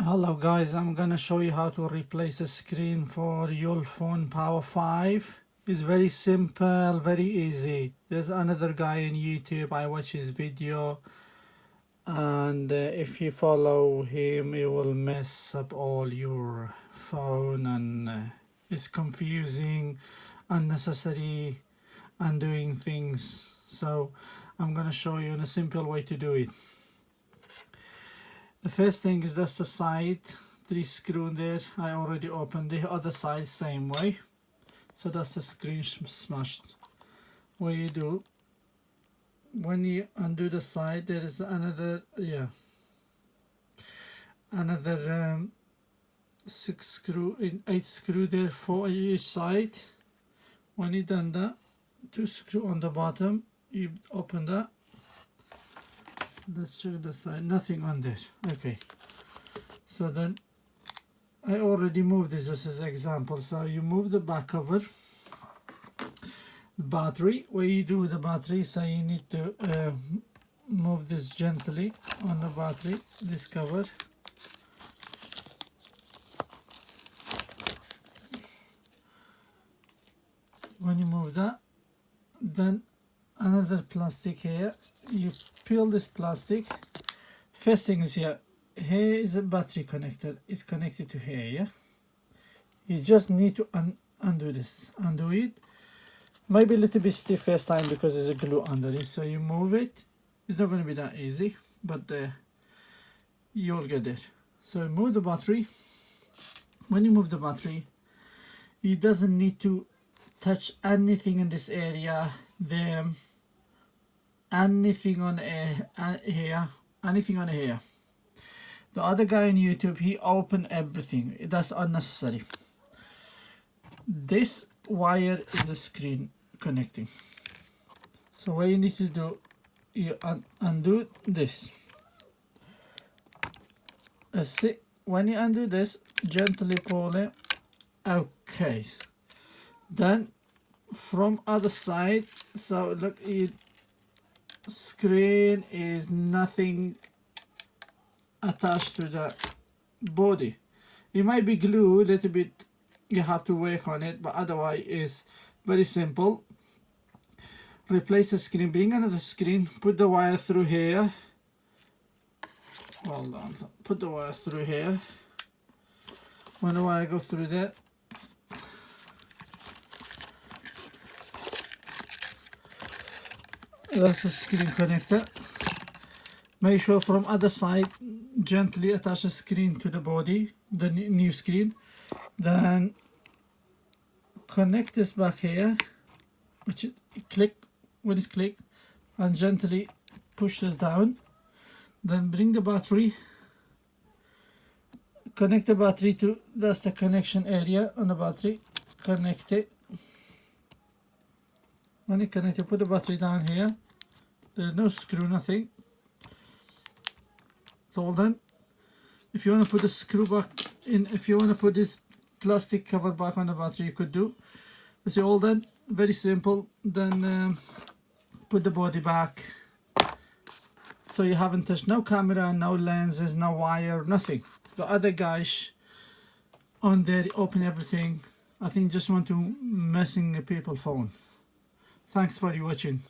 Hello guys, I'm gonna show you how to replace a screen for ulefone Power 5. It's very simple, very easy. There's another guy on YouTube, I watch his video, and if you follow him it will mess up all your phone, and it's confusing, unnecessary, and doing things. So I'm gonna show you in a simple way to do it. The first thing is that's the side, 3 screw there. I already opened the other side same way. So that's the screen smashed. What you do, when you undo the side, there is another, another 6 screw, 8 screw there, 4 each side. When you done that, 2 screw on the bottom, you open that. Let's check the side, nothing on there. Okay, so then I already moved this just as an example. So you move the back cover, the battery. What you do with the battery, so you need to move this gently on the battery, this cover. When you move that, then another plastic here, you peel this plastic. First thing is here is a battery connector, it's connected to here. Yeah, you just need to undo this, undo it. Maybe a little bit stiff first time because there's a glue under it, so you move it. It's not going to be that easy, but you'll get there. So move the battery. When you move the battery, it doesn't need to touch anything in this area, there, anything on here, anything on here. The other guy on YouTube, he opened everything. That's unnecessary. This wire is the screen connecting. So what you need to do, you undo this. See, when you undo this, gently pull it. Okay. Then from other side, so look, it screen is nothing attached to the body. It might be glue a little bit, you have to work on it, but otherwise it's very simple. Replace the screen, bring another screen, put the wire through here. Hold on, put the wire through here. When the wire go through that, that's the screen connector. Make sure from other side gently attach the screen to the body, the new screen. Then connect this back here, which is click. When it's clicked, and gently push this down. Then bring the battery, connect the battery to, that's the connection area on the battery. Connect it. When you connect it, put the battery down here. There's no screw, nothing. It's all done. If you want to put the screw back in, if you want to put this plastic cover back on the battery, you could do. That's all done. Very simple. Then put the body back. So you haven't touched no camera, no lenses, no wire, nothing. The other guys on there open everything. I think just want to messing the people's phones. Thanks for watching.